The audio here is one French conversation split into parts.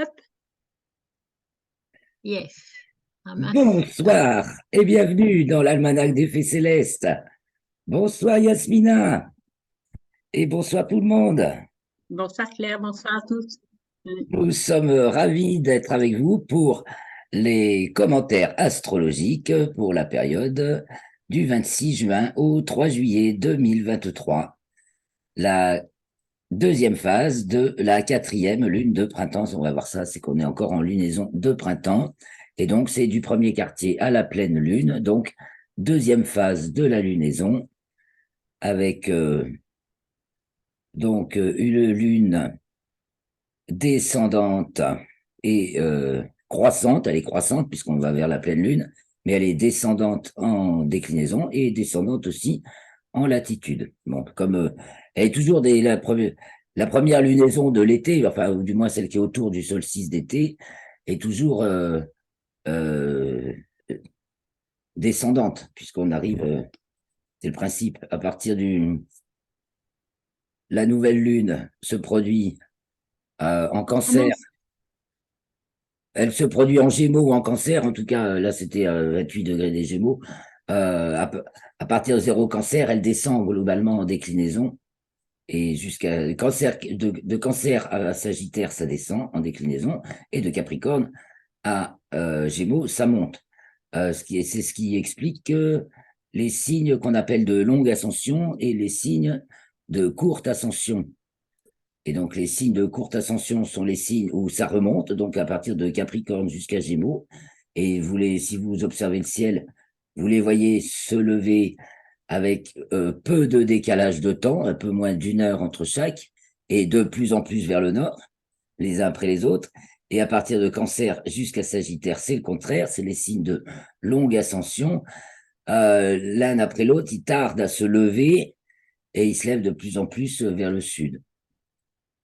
Hop, yes. Ah mince. Bonsoir et bienvenue dans l'Almanach des Fées Célestes. Bonsoir Yasmina et bonsoir tout le monde. Bonsoir Claire, bonsoir à tous. Nous sommes ravis d'être avec vous pour les commentaires astrologiques pour la période du 26 juin au 3 juillet 2023, la deuxième phase de la quatrième lune de printemps. On va voir ça, c'est qu'on est encore en lunaison de printemps. Et donc, c'est du premier quartier à la pleine lune. Donc, deuxième phase de la lunaison avec une lune descendante et croissante. Elle est croissante puisqu'on va vers la pleine lune, mais elle est descendante en déclinaison et descendante aussi en latitude. Bon, comme elle est toujours la première lunaison de l'été, enfin, ou du moins celle qui est autour du solstice d'été, est toujours euh, descendante, puisqu'on arrive, c'est le principe, à partir la nouvelle lune se produit en Comment? cancer. Elle se produit en Gémeaux ou en Cancer, en tout cas, là c'était 28 degrés des Gémeaux. À partir de 0 Cancer, elle descend globalement en déclinaison. Et jusqu'à Cancer, de Cancer à Sagittaire, ça descend en déclinaison. Et de Capricorne à Gémeaux, ça monte. C'est ce qui explique que les signes qu'on appelle de longue ascension et les signes de courte ascension. Et donc, les signes de courte ascension sont les signes où ça remonte, donc à partir de Capricorne jusqu'à Gémeaux. Et si vous observez le ciel, vous les voyez se lever avec peu de décalage de temps, un peu moins d'une heure entre chaque, et de plus en plus vers le nord, les uns après les autres. Et à partir de Cancer jusqu'à Sagittaire, c'est le contraire, c'est les signes de longue ascension. L'un après l'autre, ils tardent à se lever et ils se lèvent de plus en plus vers le sud.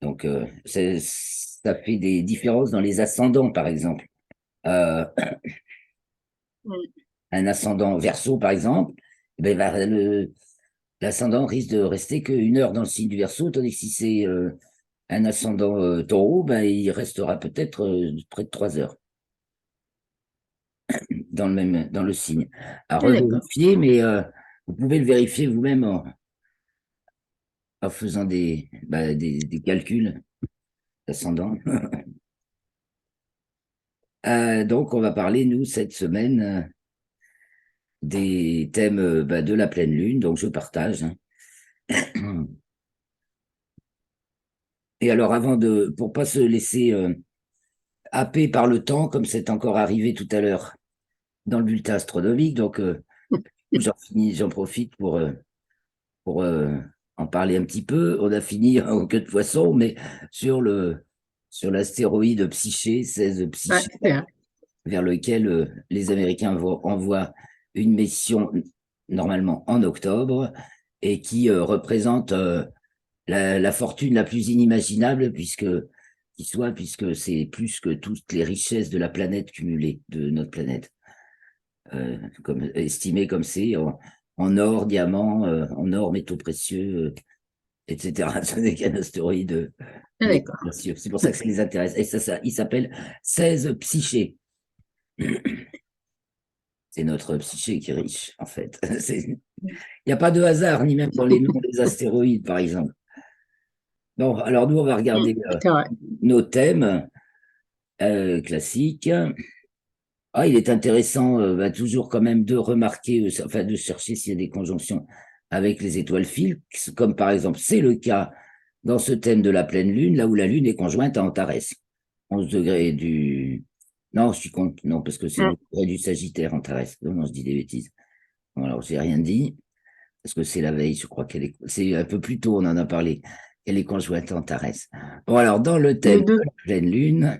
Donc, ça fait des différences dans les ascendants, par exemple. Euh, un ascendant Verseau, par exemple, eh ben, l'ascendant risque de rester qu'une heure dans le signe du Verseau, tandis que si c'est un ascendant Taureau, ben, il restera peut-être près de 3 heures dans le signe. À Ah, d'accord. revérifier, mais vous pouvez le vérifier vous-même en faisant des calculs d'ascendant. Donc, on va parler, nous, cette semaine, des thèmes de la pleine lune, donc je partage, hein. Et alors, pour pas se laisser happer par le temps, comme c'est encore arrivé tout à l'heure dans le bulletin astronomique, donc j'en profite pour en parler un petit peu. On a fini en queue de poisson, mais sur sur l'astéroïde Psyché, 16 Ouais, Psyché, c'est vrai. vers lequel les Américains envoient une mission normalement en octobre et qui représente la fortune la plus inimaginable puisque c'est plus que toutes les richesses de la planète cumulées, de notre planète, estimé comme c'est en or, diamant, en or, métaux précieux, etc. Ce n'est qu'un astéroïde Ah, métaux d'accord. précieux. C'est pour ça que ça les intéresse. Et il s'appelle 16 Psyché. C'est notre psyché qui est riche, en fait. Il n'y a pas de hasard, ni même dans les noms des astéroïdes, par exemple. Bon, alors nous, on va regarder C'est vrai. nos thèmes classiques. Ah, il est intéressant toujours quand même de remarquer, enfin de chercher s'il y a des conjonctions avec les étoiles fixes, comme par exemple c'est le cas dans ce thème de la pleine lune, là où la lune est conjointe à Antares. 11 degrés du... Non, je suis contre, non, parce que c'est 11 degrés du Sagittaire, Antares. Non, non, je dis des bêtises. Bon, alors, j'ai rien dit, parce que c'est la veille, je crois qu'elle est... C'est un peu plus tôt, on en a parlé. Elle est conjointe à Antares. Bon, alors, dans le thème Les de deux. la pleine lune,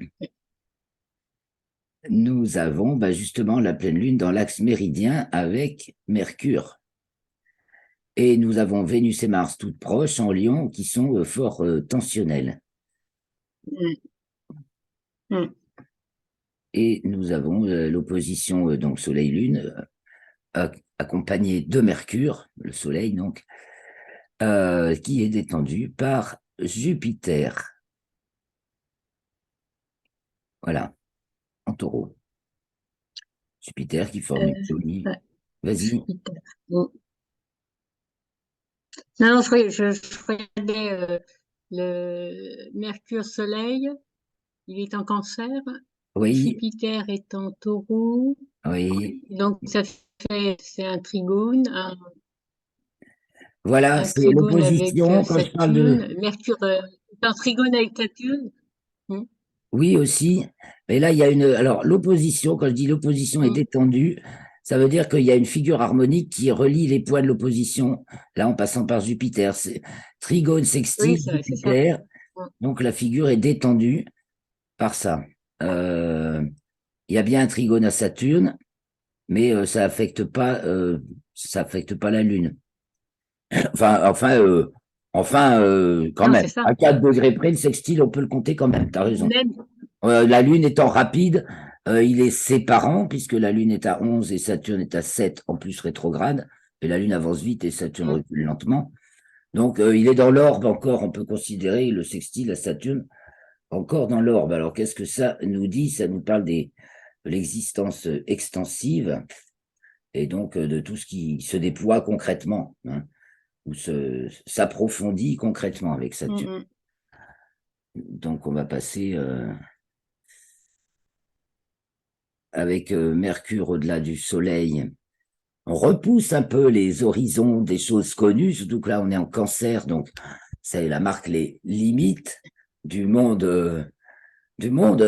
nous avons justement la pleine lune dans l'axe méridien avec Mercure. Et nous avons Vénus et Mars toutes proches en Lion qui sont fort tensionnelles. Mm, mm. Et nous avons l'opposition donc Soleil-Lune accompagnée de Mercure, le Soleil donc, qui est détendue par Jupiter. Voilà, en taureau. Jupiter qui forme Euh, une jolie. ouais, Vas-y. Jupiter. Mm. Non, non, je regardais le Mercure-Soleil, il est en Cancer, Oui, Jupiter est en Taureau, oui. donc ça fait, c'est Voilà, un c'est trigone avec l'opposition. Quand je parle de, Saturne. Mercure est en trigone avec Saturne. Mm, oui, aussi. Mais là, il y a une. Alors, l'opposition, quand je dis l'opposition est mm. détendue, ça veut dire qu'il y a une figure harmonique qui relie les points de l'opposition, là, en passant par Jupiter. C'est trigone, Oui, sextile, c'est ça. Jupiter. Mm, Donc, la figure est détendue par ça. Euh, il y a bien un trigone à Saturne, mais ça affecte pas la Lune. Quand non, même. c'est ça. À 4 degrés près, le sextile, on peut le compter quand même. T'as raison. Même, La Lune étant rapide, il est séparant, puisque la Lune est à 11 et Saturne est à 7, en plus rétrograde, et la Lune avance vite et Saturne mm, recule lentement. Donc, il est dans l'orbe encore, on peut considérer le sextile à Saturne encore dans l'orbe. Alors, qu'est-ce que ça nous dit? Ça nous parle de l'existence extensive, et donc de tout ce qui se déploie concrètement, hein, ou s'approfondit concrètement avec mm, Saturne. mm. Donc, on va passer avec Mercure au-delà du Soleil. On repousse un peu les horizons des choses connues, surtout que là, on est en Cancer, donc ça la marque les limites du monde, du monde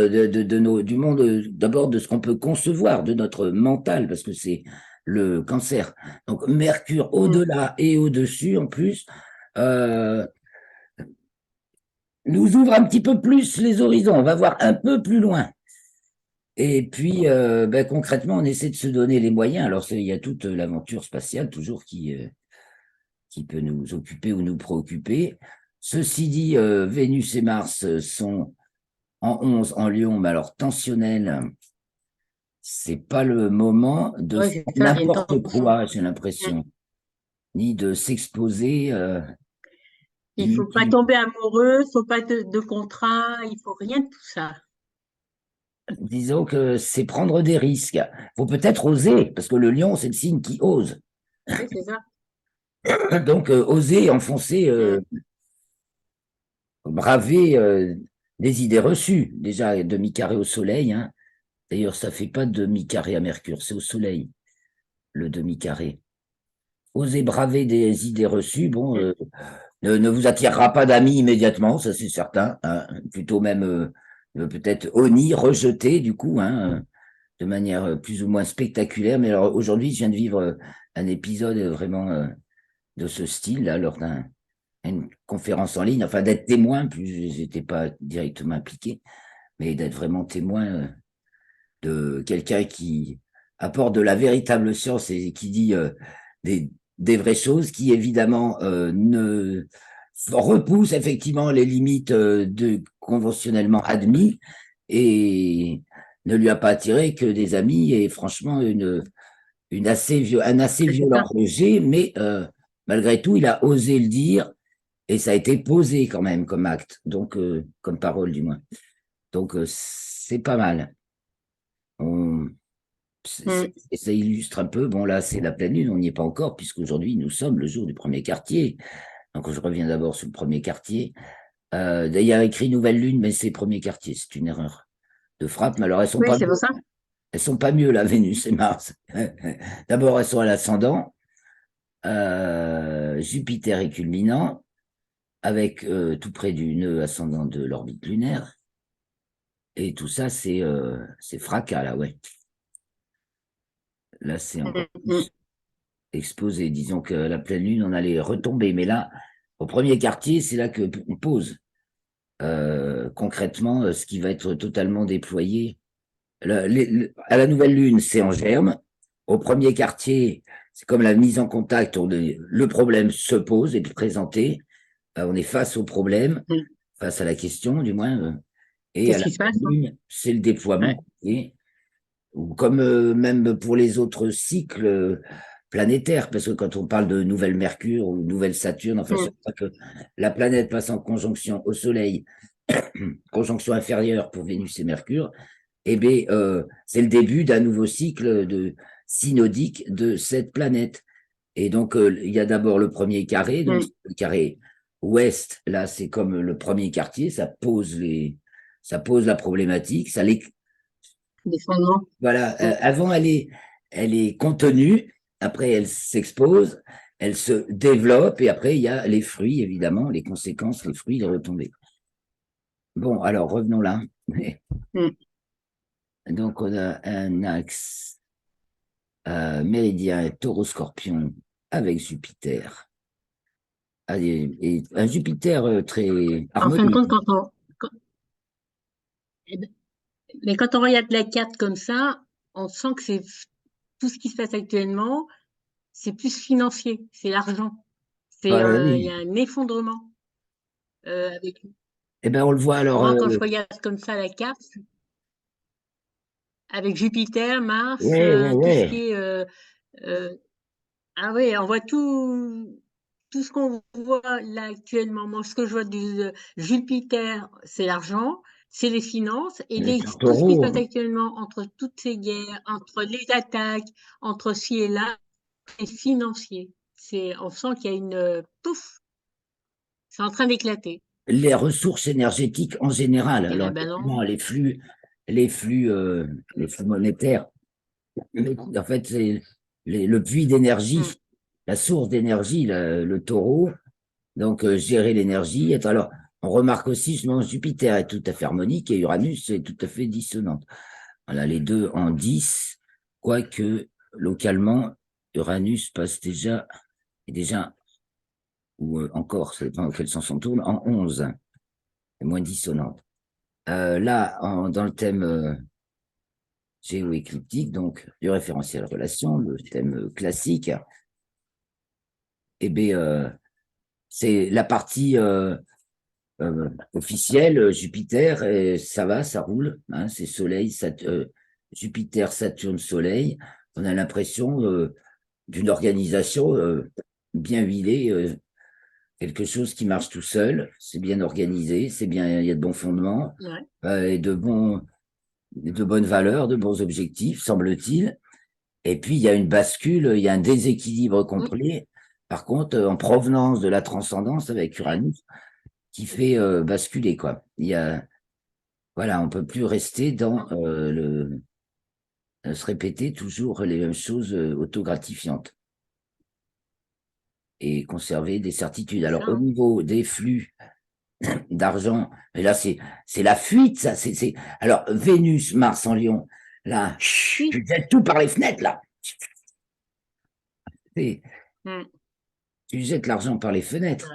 d'abord de ce qu'on peut concevoir, de notre mental, parce que c'est le Cancer. Donc Mercure Mm. au-delà et au-dessus, en plus, euh, nous ouvre un petit peu plus les horizons. On va voir un peu plus loin. Et puis, ben, concrètement, on essaie de se donner les moyens. Alors, il y a toute l'aventure spatiale, toujours, qui peut nous occuper ou nous préoccuper. Ceci dit, Vénus et Mars sont en 11 en Lion, mais alors tensionnels, c'est pas le moment de Ouais, faire c'est ça, il y a une n'importe tension. quoi, j'ai Mm. l'impression, ni de s'exposer Il faut pas inutilement. tomber amoureux, faut pas de contrat, il faut rien de tout ça. Disons que c'est prendre des risques. Faut peut-être oser, parce que le lion, c'est le signe qui ose. Oui, c'est ça. Donc, oser enfoncer, Mm. braver des idées reçues. Déjà, demi-carré au soleil, hein. D'ailleurs, ça fait pas demi-carré à Mercure, c'est au soleil, le demi-carré. Oser braver des idées reçues, bon, Mm. ne vous attirera pas d'amis immédiatement, ça c'est certain, hein. Plutôt même peut-être honni, rejeté du coup, hein, de manière plus ou moins spectaculaire. Mais alors aujourd'hui, je viens de vivre un épisode vraiment de ce style, là, lors d'une conférence en ligne, enfin d'être témoin, plus j'étais pas directement impliqué, mais d'être vraiment témoin de quelqu'un qui apporte de la véritable science et qui dit des, des vraies choses, qui évidemment ne repousse effectivement les limites conventionnellement admis et ne lui a pas attiré que des amis et franchement un assez C'est violent ça. rejet, mais malgré tout, il a osé le dire et ça a été posé quand même comme acte, donc comme parole du moins. Donc c'est pas mal. On, Mm. et ça illustre un peu, bon là c'est la pleine lune, on n'y est pas encore, puisqu'aujourd'hui nous sommes le jour du premier quartier. Donc je reviens d'abord sur le premier quartier. D'ailleurs écrit nouvelle lune, mais c'est premier quartier, c'est une erreur de frappe, mais alors Oui, c'est pour ça. elles sont pas mieux là, Vénus et Mars. D'abord elles sont à l'ascendant, Jupiter est culminant, avec tout près du nœud ascendant de l'orbite lunaire, et tout ça c'est fracas là, ouais. Là c'est Mm, encore mm. plus exposé. Disons que la pleine lune, on allait retomber. Mais là, au premier quartier, c'est là qu'on pose concrètement ce qui va être totalement déployé. À la nouvelle lune, c'est en germe. Au premier quartier, c'est comme la mise en contact. Le problème se pose, est présenté. On est face au problème, Mm. face à la question, du moins. Et à Qu'est-ce la qui se passe, pleine hein? lune, c'est le Ouais. déploiement. Et ou comme même pour les autres cycles planétaires, parce que quand on parle de nouvelle Mercure ou nouvelle Saturne, enfin, Mm. chaque fois que la planète passe en conjonction au Soleil conjonction inférieure pour Vénus et Mercure, eh bien, c'est le début d'un nouveau cycle synodique de cette planète. Et donc, il y a d'abord le premier carré, donc le carré ouest, là, c'est comme le premier quartier, ça pose la problématique, des fondements. voilà, avant, elle est contenue, après, elle s'expose, elle se développe, et après, il y a les fruits, évidemment, les conséquences, les fruits, les retombées. Bon, alors, revenons là. Mm. Donc, on a un axe méridien taureau-scorpion avec Jupiter. Et un Jupiter très En fin de harmonieux. compte, eh ben, mais quand on regarde la carte comme ça, on sent que c'est tout ce qui se passe actuellement, c'est plus financier, c'est l'argent. Il y Oui. a un effondrement avec. Eh bien, on le voit alors. Moi, quand je regarde comme ça la carte, avec Jupiter, Mars, Ouais, ouais, tout ce qui ouais. est euh, ah oui, on voit tout ce qu'on voit là actuellement. Moi, ce que je vois de Jupiter, c'est l'argent, c'est les finances, et C'est un tout ce qui se taureau. passe actuellement entre toutes ces guerres, entre les attaques, entre ci et là, c'est financier. On sent qu'il y a pouf, c'est en train d'éclater. Les ressources énergétiques en général. Il y a la Alors, balance. effectivement, les flux, les flux monétaires. Mais en fait, c'est le puits Mm. d'énergie, la source d'énergie, le taureau. Donc, gérer l'énergie. Alors, on remarque aussi, justement, Jupiter est tout à fait harmonique et Uranus est tout à fait dissonante. Voilà, les deux en 10, quoique localement, Uranus passe déjà ou encore, ça dépend dans quel sens on tourne, en 11, c'est moins dissonante. Là, dans le thème géoécliptique, donc du référentiel relation, le thème classique, eh bien, c'est la partie officielle, Jupiter, et ça va, ça roule, hein, c'est Soleil, Jupiter, Saturne, Soleil. On a l'impression d'une organisation bien huilée, quelque chose qui marche tout seul, c'est bien organisé, c'est bien, il y a de bons fondements Ouais, et de bonnes valeurs, de bons objectifs, semble-t-il. Et puis, il y a une bascule, il y a un déséquilibre mm, complet. Par contre, en provenance de la transcendance avec Uranus, qui fait basculer, quoi. Voilà, on peut plus rester dans se répéter toujours les mêmes choses autogratifiantes et conserver des certitudes. c'est ça, Alors, au hein. niveau des flux d'argent, mais là, c'est la fuite, ça. Alors, Vénus, Mars en Lion, là, Oui. tu jettes tout par les fenêtres, là. C'est- Mm, Tu jettes l'argent par les fenêtres.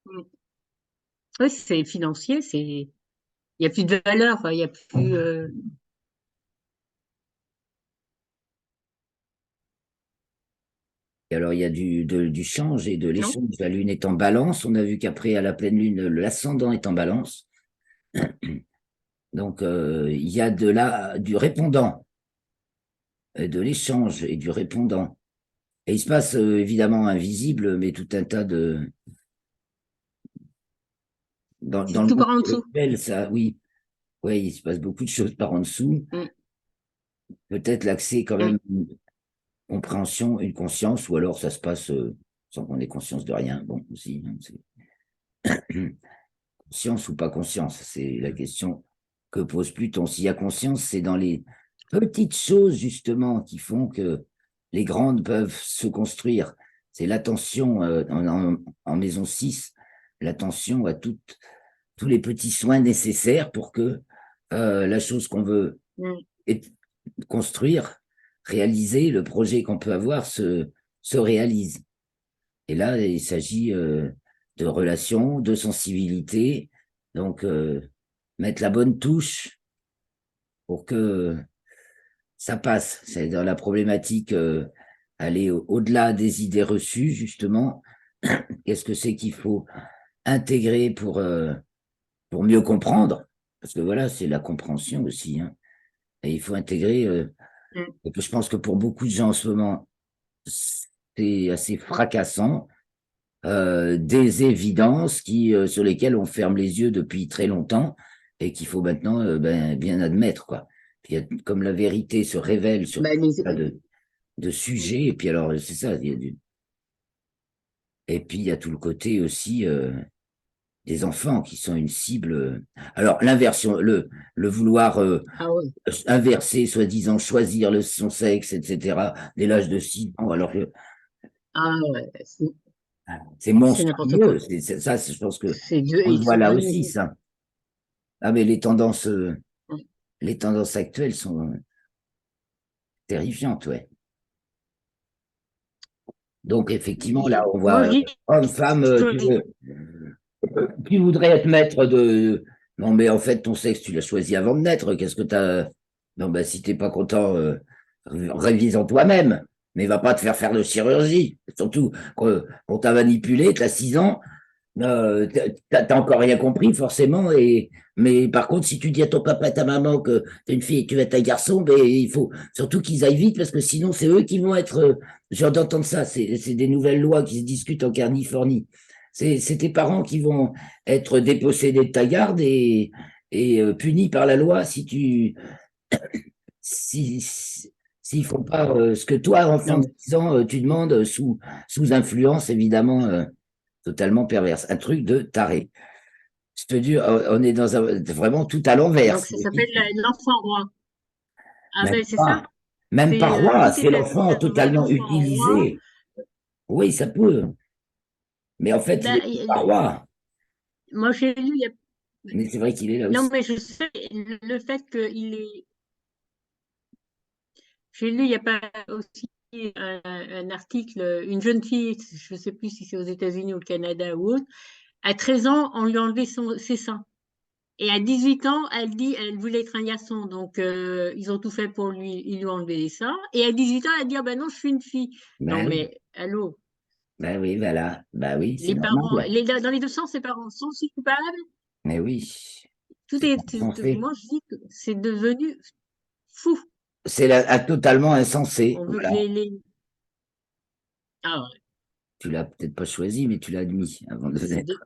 ouais. Mm. Oui, c'est financier, il n'y a plus de valeur, il y a plus. Et alors, il y a du change et de Non? l'échange. La Lune est en balance. On a vu qu'après, à la pleine Lune, l'ascendant est en balance. Donc, il y a du répondant, de l'échange et du répondant. Et il se passe évidemment invisible, mais tout un tas de. Dans C'est le tout monde par en dessous. spirituel, ça, oui, oui, il se passe beaucoup de choses par en dessous. Mm, Peut-être l'accès quand mm. même, une compréhension, une conscience, ou alors ça se passe sans qu'on ait conscience de rien. Bon, aussi, hein, conscience ou pas conscience, c'est la question que pose Pluton. S'il y a conscience, c'est dans les petites choses justement qui font que les grandes peuvent se construire. C'est l'attention en maison 6, l'attention à tous les petits soins nécessaires pour que la chose qu'on veut Mm. construire, réaliser, le projet qu'on peut avoir se réalise. Et là, il s'agit de relations, de sensibilité, donc mettre la bonne touche pour que ça passe. C'est dans la problématique, aller au-delà des idées reçues, justement. Qu'est-ce que c'est qu'il faut intégrer pour mieux comprendre? Parce que voilà, c'est la compréhension aussi, hein. Et il faut intégrer, Mm. et que je pense que pour beaucoup de gens en ce moment, c'est assez fracassant. des évidences sur lesquelles on ferme les yeux depuis très longtemps et qu'il faut maintenant bien admettre, quoi. Puis, comme la vérité se révèle sur Bah, tout tas de sujets, et puis alors, c'est ça, et puis il y a tout le côté aussi des enfants qui sont une cible. Alors, l'inversion, le vouloir ah ouais, inverser, soi-disant, choisir son sexe, etc., dès l'âge de 6 ans, alors que ah ouais, c'est c'est n'importe quoi. monstrueux. Ça, je pense que on le Ils voit sont là aussi, vraiment. ça. Ah, mais les tendances actuelles sont terrifiantes, ouais. Donc, effectivement, là, on Moi, voit je dis homme, femme, tu voudrais être maître de. Non, mais en fait, ton sexe, tu l'as choisi avant de naître. Qu'est-ce que t'as. Non, ben, si t'es pas content, révise-en toi-même. Mais va pas te faire de chirurgie. Surtout qu'on t'a manipulé, t'as 6 ans, t'as encore rien compris, forcément. Mais par contre, si tu dis à ton papa et ta maman que t'es une fille et que tu vas être un garçon, ben, il faut surtout qu'ils aillent vite parce que sinon, c'est eux qui vont être. J'ai d'entendre ça. C'est des nouvelles lois qui se discutent en Californie. C'est tes parents qui vont être dépossédés de ta garde et punis par la loi s'ils font pas ce que toi, enfant non, de mais 6 ans, tu demandes sous influence évidemment totalement perverse. Un truc de taré. Je te dis, on est vraiment tout à l'envers. donc ça s'appelle l'enfant roi. Ah Même ben c'est ça. pas. Même pas C'est roi, tout c'est est l'enfant totalement l'enfant roi. utilisé. Oui, ça peut. Mais en fait, il Ben, est pas roi. moi j'ai lu il y a. Mais c'est vrai qu'il est là Non aussi. mais je sais le fait qu'il est. J'ai lu il y a pas aussi un article, une jeune fille, je ne sais plus si c'est aux États-Unis ou au Canada ou autre, à 13 ans, on lui a enlevé ses seins. Et à 18 ans, elle dit elle voulait être un garçon. Donc, ils ont tout fait pour lui. Ils lui ont enlevé les seins. Et à 18 ans, elle dit, ah ben non, je suis une fille. Non, Ben oui, mais allô, ben oui, voilà. Ben oui, c'est les parents, normal. dans les deux sens, ses parents sont aussi coupables. Mais oui, Tout c'est est, insensé. moi, je dis que c'est devenu fou. C'est totalement insensé. On veut Voilà. ah ouais, Tu l'as peut-être pas choisi, mais tu l'as admis avant de c'est de- naître.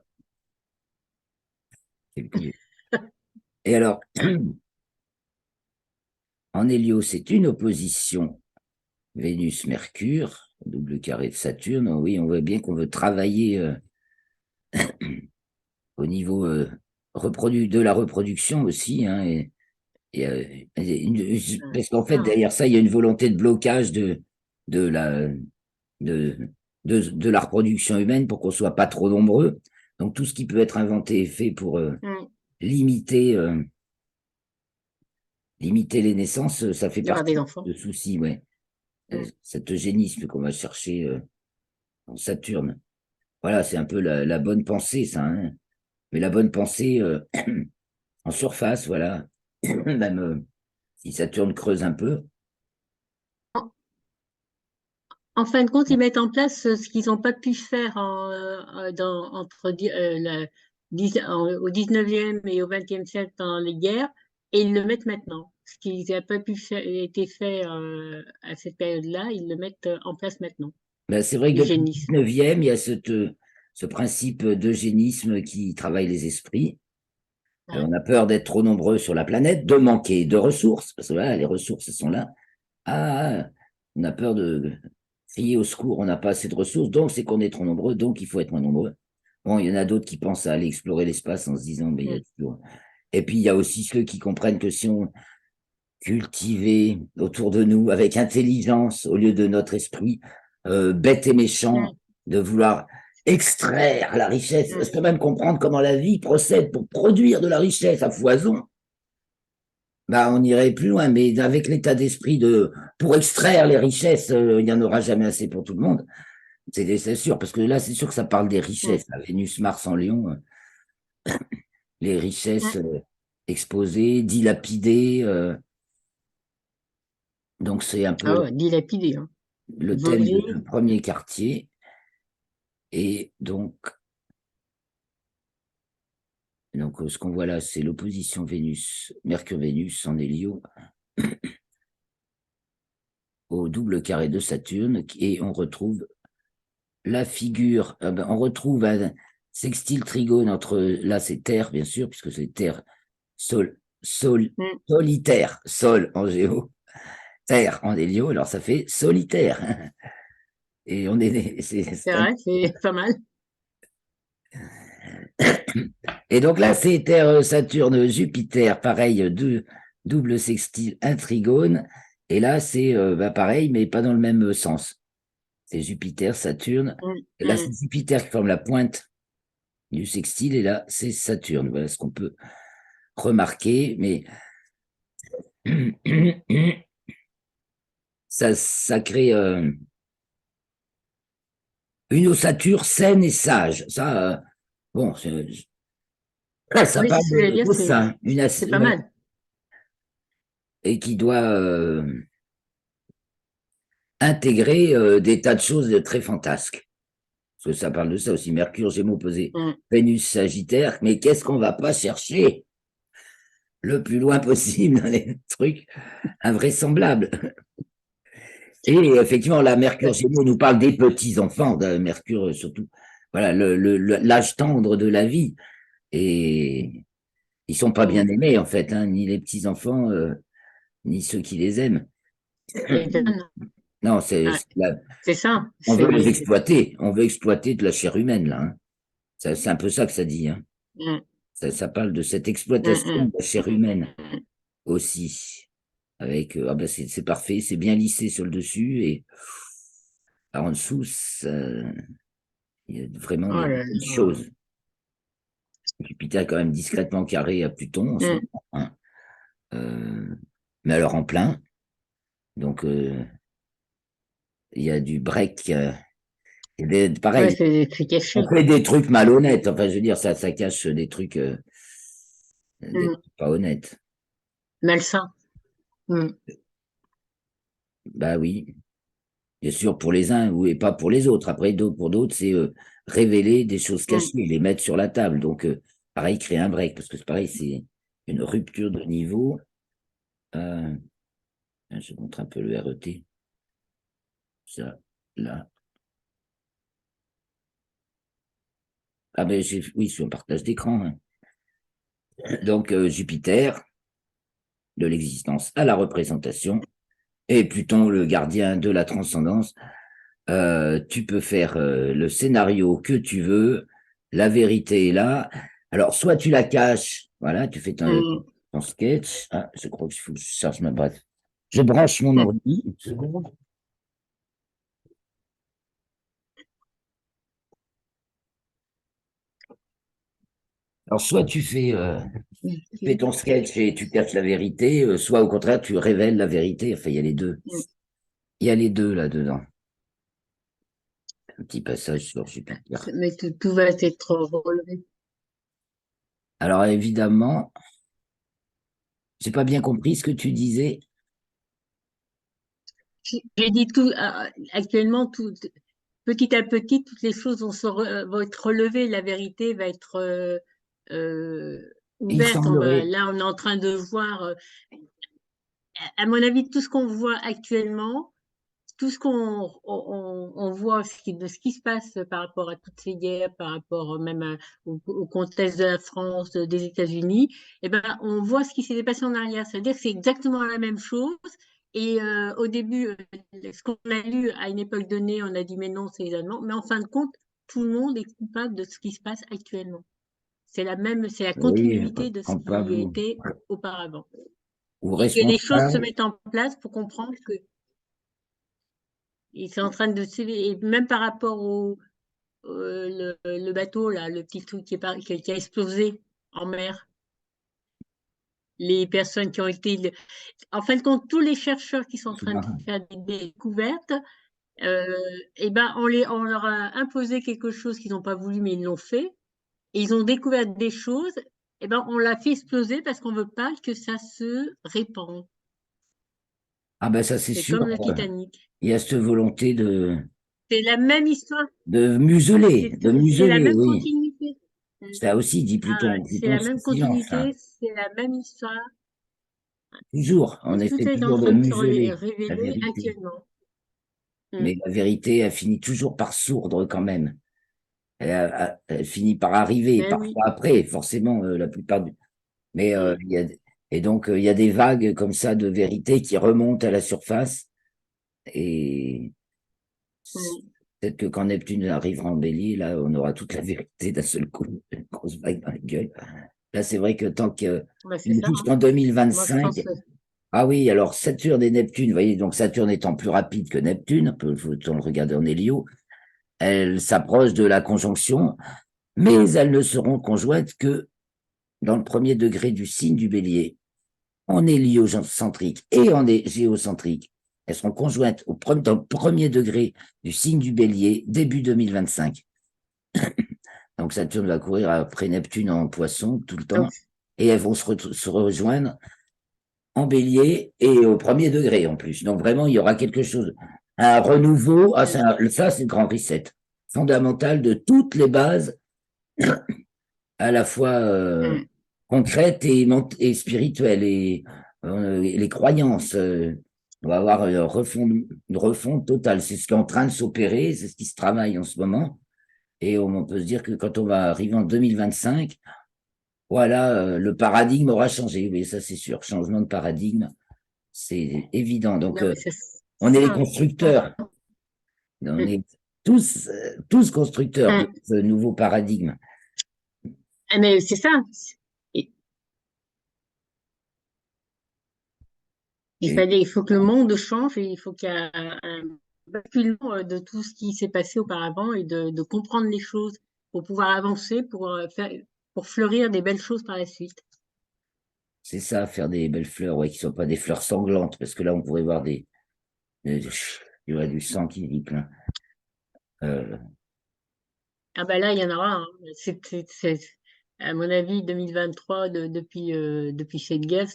C'est pire. Et alors, en Hélio, c'est une opposition Vénus-Mercure, double carré de Saturne. Oui, on voit bien qu'on veut travailler au niveau de la reproduction aussi, hein, et, parce qu'en fait, ah, derrière ça, il y a une volonté de blocage de la, de, de la reproduction humaine pour qu'on soit pas trop nombreux. Donc, tout ce qui peut être inventé est fait pour hum, limiter, limiter les naissances, ça fait d'avoir des partie enfants. de soucis, ouais. Hum. Cet eugénisme qu'on va chercher en Saturne. Voilà, c'est un peu la bonne pensée, ça, hein. Mais la bonne pensée en surface, voilà. Même si Saturne creuse un peu. En, en fin de compte, ils mettent en place ce qu'ils n'ont pas pu faire au 19e et au 20e siècle dans les guerres, et ils le mettent maintenant. Ce qui n'a pas pu faire, été fait à cette période-là, ils le mettent en place maintenant. Ben, c'est vrai que depuis le L'eugénisme. 19e, il y a ce principe d'eugénisme qui travaille les esprits. Ouais. On a peur d'être trop nombreux sur la planète, de manquer de ressources, parce que voilà, les ressources sont là. Ah, on a peur de crier au secours, on n'a pas assez de ressources, donc c'est qu'on est trop nombreux, donc il faut être moins nombreux. Bon, il y en a d'autres qui pensent à aller explorer l'espace en se disant, mais il y a Mm. toujours. Et puis il y a aussi ceux qui comprennent que si on cultivait autour de nous avec intelligence au lieu de notre esprit bête et méchant, Mm. de vouloir extraire la richesse, Mm. parce que même comprendre comment la vie procède pour produire de la richesse à foison, bah, on irait plus loin, mais avec l'état d'esprit pour extraire les richesses, il n'y en aura jamais assez pour tout le monde. C'est sûr, parce que là, c'est sûr que ça parle des Mm. richesses. Là, Vénus, Mars en Lion, les richesses Mm. exposées, dilapidées. Donc, c'est un Ah peu ouais, dilapidé, hein. le thème de ce Volé. premier quartier. Et donc ce qu'on voit là, c'est l'opposition Vénus, Mercure-Vénus en Hélio au double carré de Saturne, et on retrouve la figure, ben, on retrouve un sextile trigone entre, là c'est Terre, bien sûr, puisque c'est Terre, Sol, Sol, Mm. solitaire, Sol en géo, Terre en hélio, alors ça fait solitaire. Et on est, C'est vrai, c'est pas mal. Et donc là, c'est Terre, Saturne, Jupiter, pareil, deux double sextile, un trigone. Et là, c'est bah, pareil, mais pas dans le même sens. C'est Jupiter, Saturne. Mm, Et là, c'est mm. Jupiter qui forme la pointe du sextile. Et là, c'est Saturne. Voilà ce qu'on peut remarquer. Mais ça crée une ossature saine et sage. Ça, bon, ça Oui, c'est parle ce que j'allais dire, d'ossin. c'est pas mal. Et qui doit intégrer des tas de choses très fantasques. Parce que ça parle de ça aussi. Mercure, Gémeaux, posé, Mm. Vénus, Sagittaire. Mais qu'est-ce qu'on va pas chercher le plus loin possible dans les trucs invraisemblables? Et effectivement, la Mercure, Gémeaux nous parle des petits-enfants, de Mercure surtout. Voilà, l'âge tendre de la vie. Et ils sont pas bien Mm. aimés, en fait, hein, ni les petits-enfants, ni ceux qui les aiment. Les jeunes, Non, ouais, c'est ça. on veut les C'est exploiter. On veut exploiter de la chair humaine, là. Hein. C'est un peu ça que ça dit. Hein. mm, Ça parle de cette mm, exploitation mm, de la chair humaine aussi. Avec, ah ben c'est parfait, c'est bien lissé sur le dessus et en dessous, il y a vraiment oh des là belles là. choses. Jupiter est quand même discrètement carré à Pluton en ce Mm. moment. Hein. Euh, mais alors en plein. Donc, il y a du break. Ouais, Pareil, c'est on caché. fait des trucs malhonnêtes. Enfin, je veux dire, ça cache des Mm. trucs pas honnêtes. Malsain. Mm. Bah oui, bien sûr pour les uns et pas pour les autres. Après, pour d'autres, c'est révéler des choses Mm. cachées, les mettre sur la table. Donc, pareil, créer un break, parce que c'est pareil, c'est une rupture de niveau. Euh, je montre un peu le RET. Ça, là. Ah ben, oui, je suis en partage d'écran. Hein. Donc, Jupiter, de l'existence à la représentation, et Pluton, le gardien de la transcendance. Tu peux faire le scénario que tu veux, la vérité est là. Alors, soit tu la caches, voilà, tu fais Mm. ton sketch. Ah, je crois qu'il faut que je charge ma bref. Je branche mon Mm. ordi. Une seconde. Alors, soit tu fais ton sketch et tu caches la vérité, soit au contraire, tu révèles la vérité. Enfin, il y a les deux. Mm. Il y a les deux là-dedans. Un petit passage sur Jupiter. Mais tout va être relevé. Alors, évidemment, j'ai pas bien compris ce que tu disais. J'ai dit tout, actuellement, tout, petit à petit, toutes les choses vont être relevées, la vérité va être euh, Il ouverte. semblerait. Là, on est en train de voir, à mon avis, tout ce qu'on voit actuellement, tout ce on voit de ce qui se passe par rapport à toutes ces guerres, par rapport même au contexte de la France, des États-Unis, eh ben, on voit ce qui s'est passé en arrière. C'est-à-dire que c'est exactement la même chose. Et au début, ce qu'on a lu à une époque donnée, on a dit mais non, c'est les Allemands. Mais en fin de compte, tout le monde est coupable de ce qui se passe actuellement. C'est la Oui, continuité de ce coupable qui était auparavant. ou Et que les choses se responsable. mettent en place pour comprendre que ils sont en train de et même par rapport le bateau là, le petit truc qui a explosé en mer, les personnes qui ont été, en fin de compte, tous les chercheurs qui sont en train de faire des découvertes, euh, et ben on leur a imposé quelque chose qu'ils n'ont pas voulu mais ils l'ont fait. Et ils ont découvert des choses, et ben on l'a fait exploser parce qu'on veut pas que ça se répande. Ah ben ça c'est C'est sûr. comme le Titanic. Il y a cette volonté C'est la même histoire. de C'est la museler, même oui. continuité. Ça aussi dit Ah ouais, Pluton. c'est Pluton, la c'est même silence. Hein. continuité, c'est la même histoire. Toujours. On Et tout essaie est en toujours de train de se museler la révéler vérité. actuellement. Mais la vérité, elle finit toujours par sourdre quand même. Elle finit par arriver, Ben oui. parfois après, forcément, la plupart du... Mais Mm, et donc, il y a des vagues comme ça de vérité qui remontent à la surface. Et mm. peut-être que quand Neptune arrivera en bélier, là, on aura toute la vérité d'un seul coup, une grosse vague dans la gueule. Là, c'est vrai que tant que Ben, c'est ça, hein. jusqu'en Moi, je 2025, pense que ah oui, alors Saturne et Neptune, vous voyez, donc Saturne étant plus rapide que Neptune, faut-on le regarder en hélio, elles s'approchent de la conjonction, mais elles ne seront conjointes que dans le premier degré du signe du bélier, en héliocentrique et en géocentrique. Elles seront conjointes dans le premier degré du signe du bélier, début 2025. Donc Saturne va courir après Neptune en poisson tout le temps, donc, et elles vont se rejoindre en bélier et au premier degré en plus. Donc vraiment, il y aura quelque chose, un renouveau, ça c'est le grand reset, fondamental de toutes les bases, à la fois mm, concrètes et spirituelles, et les croyances. On va avoir une refonte totale. C'est ce qui est en train de s'opérer, c'est ce qui se travaille en ce moment. Et on peut se dire que quand on va arriver en 2025, voilà, le paradigme aura changé. Oui, ça c'est sûr, changement de paradigme, c'est évident. Donc, non, mais on c'est est ça, les hein. Moi, constructeurs, on mm, est tous constructeurs de mm. ce nouveau paradigme. Ah, mais c'est ça. Et Et il faut que le monde change et il faut qu'il y ait un basculement de tout ce qui s'est passé auparavant et de comprendre les choses pour pouvoir avancer, pour fleurir des belles choses par la suite. c'est ça, faire des belles fleurs, ouais, qui ne soient pas des fleurs sanglantes, parce que là, on pourrait voir il y aurait du sang qui gicle, hein. Euh, Ah ben là, il y en aura, hein. À mon avis, 2023, depuis cette guerre,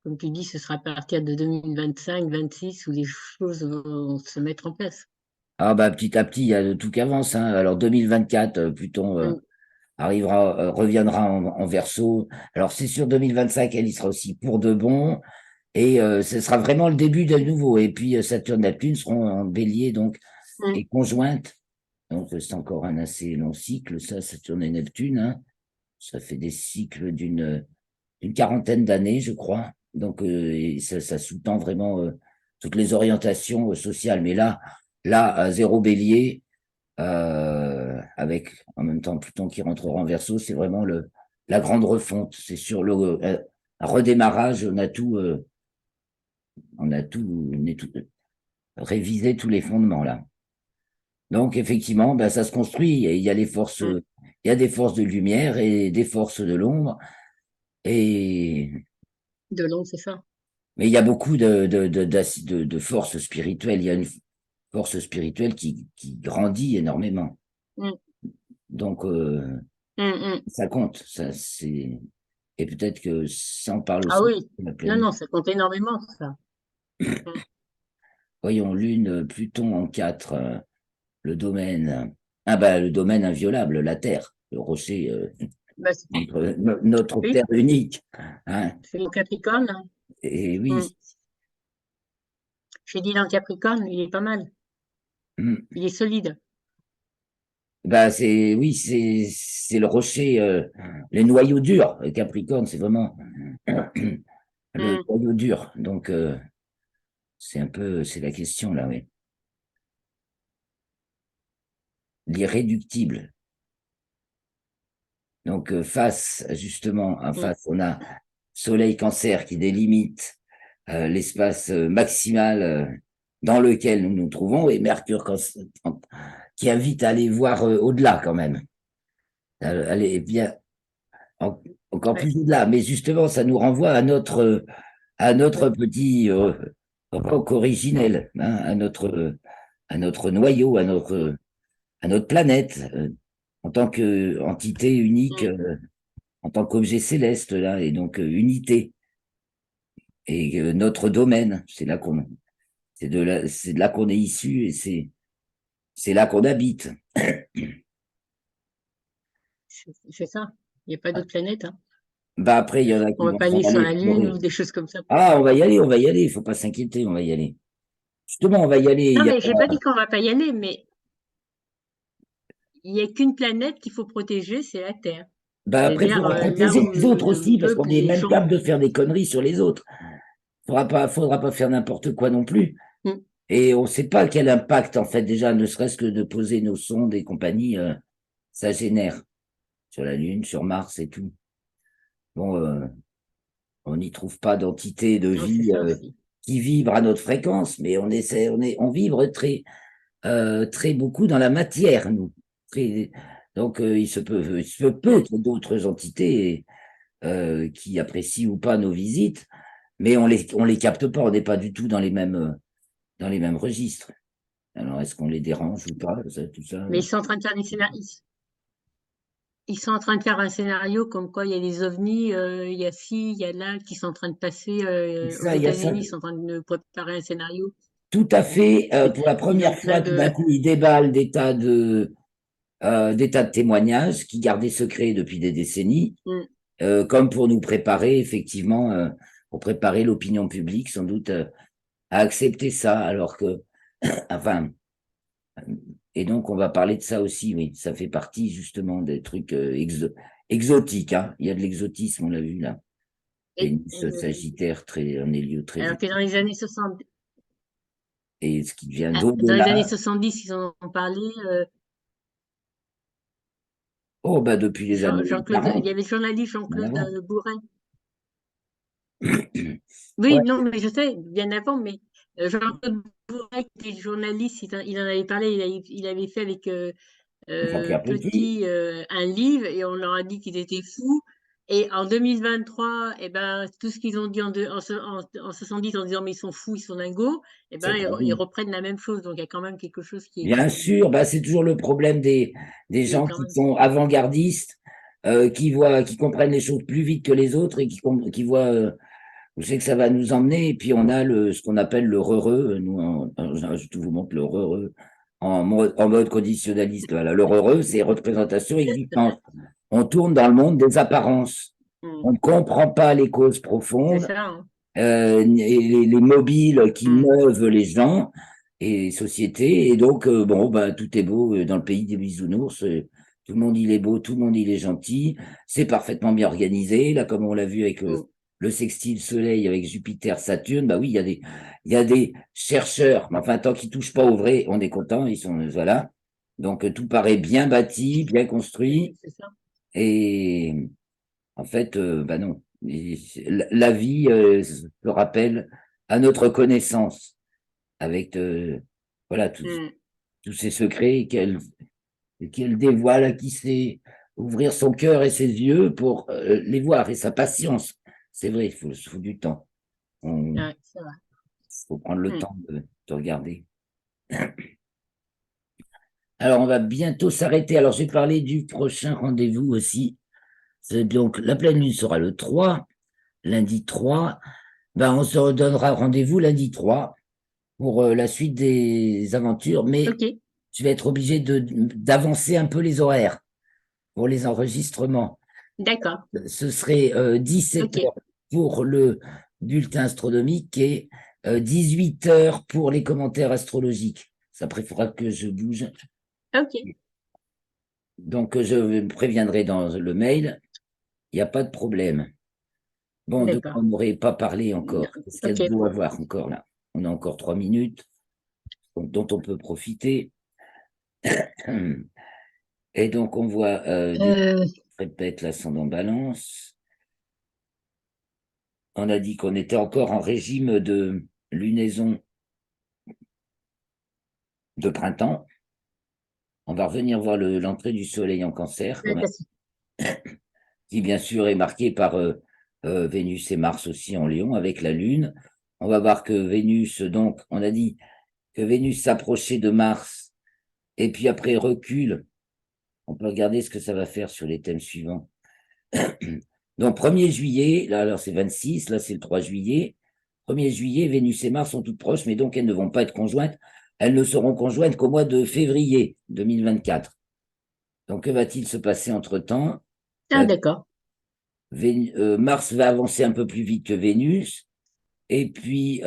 comme tu dis, ce sera à partir de 2025-26 où les choses vont se mettre en place. ah bah petit à petit, il y a de tout qui avance, hein. Alors 2024, Pluton Mm, reviendra en Verseau. Alors c'est sûr, 2025, elle y sera aussi pour de bon. Et ce sera vraiment le début de nouveau. Et puis Saturne et Neptune seront en bélier, donc, mm, et conjointes. Donc c'est encore un assez long cycle, ça, Saturne et Neptune, hein. Ça fait des cycles d'une quarantaine d'années, je crois. Donc et ça sous-tend vraiment toutes les orientations sociales. Mais là, à zéro bélier, avec en même temps Pluton qui rentrera en Verseau, c'est vraiment la grande refonte. C'est sur un redémarrage, on est tout révisé tous les fondements là. Donc effectivement, ben, ça se construit. Et il y a mm. il y a des forces de lumière et des forces de l'ombre. Et De long, c'est ça. mais il y a beaucoup de forces spirituelles. Il y a une force spirituelle qui grandit énormément. Mm, Donc mm, mm. ça compte. Ça c'est et peut-être que ça en parle Ah aussi oui, de la non, planète. non, ça compte énormément, ça. Mm. Voyons Lune, Pluton en 4, le domaine. Ah ben le domaine inviolable, la Terre, le rocher. Bah, Notre oui, terre unique, hein. c'est le Capricorne, hein. Et Mm. oui, J'ai dit dans le Capricorne, il est pas mal. mm. Il est solide. Bah oui, c'est le rocher, les noyaux durs. Le Capricorne, c'est vraiment le Mm. noyau dur. Donc c'est la question là, oui. L'irréductible. Donc face, justement, en Mm. face, on a Soleil Cancer qui délimite l'espace maximal dans lequel nous nous trouvons, et Mercure qui invite à aller voir au-delà quand même. Aller bien en- encore Ouais. plus au-delà. Mais justement, ça nous renvoie à notre petit roc originel, hein, à notre noyau, à notre planète, en tant qu'entité unique, Mm. en tant qu'objet céleste, là, et donc unité. Et notre domaine, c'est de là qu'on est issu, et c'est là qu'on habite. C'est ça. Il n'y a pas d'autre planète, hein. Bah après, il y en a On qui va vont pas s'en aller sur aller la Lune explorer. ou des choses comme ça. Ah, on va y aller, il faut pas s'inquiéter, on va y aller. Justement, on va y aller. Non, mais j'ai pas dit qu'on va pas y aller, mais il n'y a qu'une planète qu'il faut protéger, c'est la Terre. Bah après, il C'est-à-dire faudra là protéger où les autres le aussi, parce qu'on peuple, est les même gens. capable de faire des conneries sur les autres. Faudra pas faire n'importe quoi non plus. Mm. Et on ne sait pas quel impact, en fait, déjà, ne serait-ce que de poser nos sondes et compagnie, ça génère sur la Lune, sur Mars et tout. Bon, on n'y trouve pas d'entité de Non, c'est vie ça aussi. qui vibre à notre fréquence, mais on vibre très beaucoup dans la matière, nous. Donc, il se peut qu'il y ait d'autres entités qui apprécient ou pas nos visites, mais on les capte pas, on n'est pas du tout dans les mêmes registres. Alors, est-ce qu'on les dérange ou pas, tout ça? Mais ils sont en train de faire des scénarios. Ils sont en train de faire un scénario comme quoi il y a des ovnis, il y a ci, il y a là, qui sont en train de passer aux Il y a ça, États-Unis. Ils sont en train de préparer un scénario. tout à fait. Pour la Ils ont première plein fois, tout d'un de. coup, ils déballent des tas de témoignages qui gardaient secrets depuis des décennies, Mm. comme pour nous préparer, effectivement, pour préparer l'opinion publique, sans doute, à accepter ça, alors que, enfin, et donc on va parler de ça aussi, oui, ça fait partie justement des trucs exotiques, hein. Il y a de l'exotisme, on l'a vu là. Et, Vénus Sagittaire, un Hélio très alors que dans les années 60, et ce qui vient dans les années d'au-delà. 70, ils en ont parlé. Oh, bah depuis les années Jean-Claude, il y 40, avait le journaliste bien Jean-Claude avant. Bourret. Oui, Ouais, non, mais je sais, bien avant, mais Jean-Claude Bourret, qui était journaliste, il en avait parlé, il avait fait avec Jean-Pierre Petit, Petit un livre et on leur a dit qu'ils étaient fous. Et en 2023, eh ben, tout ce qu'ils ont dit en 70 en disant mais ils sont fous, ils sont dingos, eh ben, c'est pas ils vrai. reprennent la même chose. Donc il y a quand même quelque chose Bien sûr, bah, c'est toujours le problème des qui est gens quand qui même. sont avant-gardistes, qui comprennent les choses plus vite que les autres et qui voient où c'est que ça va nous emmener. Et puis on a ce qu'on appelle le heureux. Nous, je vous montre le heureux en mode conditionnaliste. Voilà. Le heureux, c'est représentation existence. On tourne dans le monde des apparences. Mm. On ne comprend pas les causes C'est profondes ça, hein. et les mobiles qui Mm. meuvent les gens et sociétés. Et donc, bon, bah, tout est beau dans le pays des bisounours. Tout le monde, il est beau, tout le monde, il est gentil. C'est parfaitement bien organisé. Là, comme on l'a vu avec Mm. le sextile Soleil, avec Jupiter, Saturne, bah oui, il y a des chercheurs. Mais enfin, tant qu'ils touchent pas au vrai, on est content. Ils sont, voilà. Donc, tout paraît bien bâti, bien construit. C'est ça. Et en fait, bah non. La vie se rappelle à notre connaissance avec voilà Mm. tous ces secrets qu'elle dévoile, à qui sait ouvrir son cœur et ses yeux pour les voir et sa patience. C'est vrai, il faut du temps. Il Ouais, c'est vrai. faut prendre le Mm. temps de regarder. Alors, on va bientôt s'arrêter. Alors, j'ai parlé du prochain rendez-vous aussi. C'est donc la pleine lune sera le 3, lundi 3. Ben, on se redonnera rendez-vous lundi 3 pour la suite des aventures, mais Ok, je vais être obligé d'avancer un peu les horaires pour les enregistrements. d'accord. Ce serait 17 Ok, heures pour le bulletin astronomique et 18 heures pour les commentaires astrologiques. Ça préférera que je bouge. ok, Donc, je me préviendrai dans le mail. Il n'y a pas de problème. Bon, de quoi d'accord. on n'aurait pas parlé encore? Qu'est-ce qu'il y a Ok. de beau à voir encore là? On a encore 3 minutes dont on peut profiter. Et donc, on voit, Euh, répète l'ascendant balance. On a dit qu'on était encore en régime de lunaison de printemps. On va revenir voir l'entrée du soleil en cancer, quand même, qui bien sûr est marqué par Vénus et Mars aussi en Lion avec la Lune. On va voir que Vénus, donc, on a dit que Vénus s'approchait de Mars et puis après recule. On peut regarder ce que ça va faire sur les thèmes suivants. Donc, 1er juillet, là, alors c'est 26, là, c'est le 3 juillet. 1er juillet, Vénus et Mars sont toutes proches, mais donc elles ne vont pas être conjointes. Elles ne seront conjointes qu'au mois de février 2024. Donc, que va-t-il se passer entre-temps? ah, d'accord. Mars va avancer un peu plus vite que Vénus. Et puis,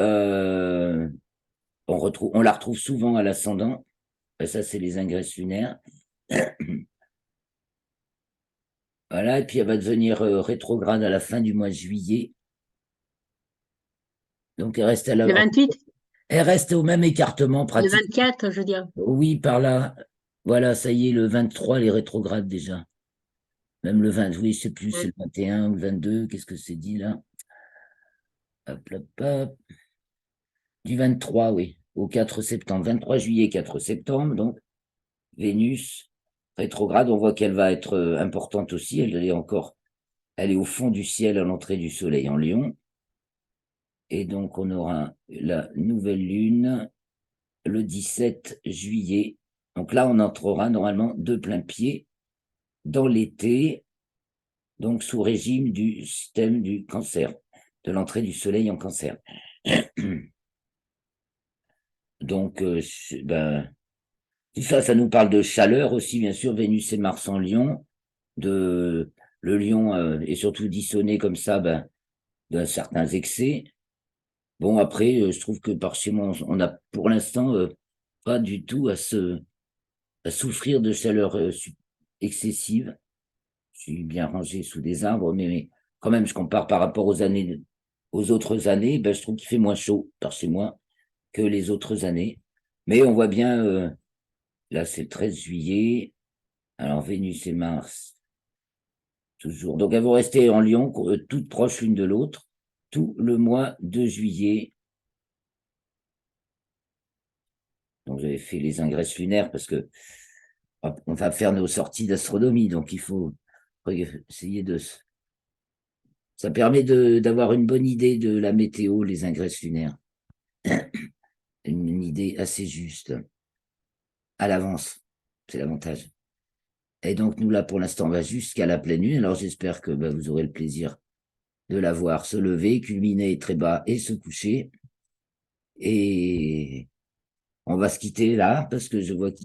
on la retrouve souvent à l'ascendant. Ça, c'est les ingresses lunaires. Voilà, et puis elle va devenir rétrograde à la fin du mois de juillet. Donc Le 28, elle reste au même écartement le pratique. 24, je veux dire. Oui, par là. Voilà, ça y est, le 23, elle est rétrograde déjà. Même le 20, oui, je sais plus, c'est le 21 ou le 22, qu'est-ce que c'est dit là? Hop, hop, hop. Du 23, oui, au 4 septembre. 23 juillet, 4 septembre, donc Vénus rétrograde, on voit qu'elle va être importante aussi, elle est au fond du ciel à l'entrée du soleil en Lion. Et donc on aura la nouvelle lune le 17 juillet. Donc là, on entrera normalement de plein pied dans l'été, donc sous régime du système du cancer, de l'entrée du soleil en cancer. Donc, ben, ça nous parle de chaleur aussi, bien sûr, Vénus et Mars en Lion, le Lion est surtout dissonné comme ça, ben, de certains excès. Bon, après, je trouve que par chez moi, on a pour l'instant pas du tout à souffrir de chaleur excessive. Je suis bien rangé sous des arbres, mais quand même, je compare par rapport aux autres années, ben, je trouve qu'il fait moins chaud par chez moi que les autres années. Mais on voit bien, là, c'est le 13 juillet. Alors, Vénus et Mars, toujours. Donc, elles vont rester en Lion, toutes proches l'une de l'autre, tout le mois de juillet. Donc, j'avais fait les ingresses lunaires parce que on va faire nos sorties d'astronomie. Donc, il faut essayer de. Ça permet d'avoir une bonne idée de la météo, les ingresses lunaires. Une idée assez juste à l'avance. C'est l'avantage. Et donc, nous, là, pour l'instant, on va jusqu'à la pleine lune. Alors, j'espère que bah, vous aurez le plaisir de la voir se lever, culminer très bas et se coucher. Et on va se quitter là, parce que je vois que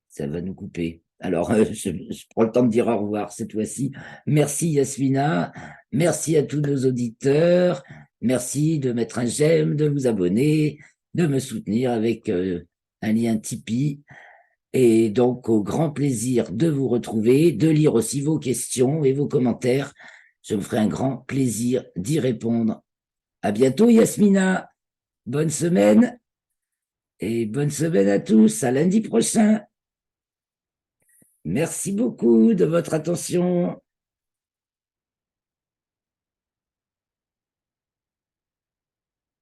ça va nous couper. Alors, je prends le temps de dire au revoir cette fois-ci. Merci Yasmina, merci à tous nos auditeurs, merci de mettre un j'aime, de vous abonner, de me soutenir avec un lien Tipeee. Et donc, au grand plaisir de vous retrouver, de lire aussi vos questions et vos commentaires. Je me ferai un grand plaisir d'y répondre. À bientôt, Yasmina. Bonne semaine et bonne semaine à tous. À lundi prochain. Merci beaucoup de votre attention.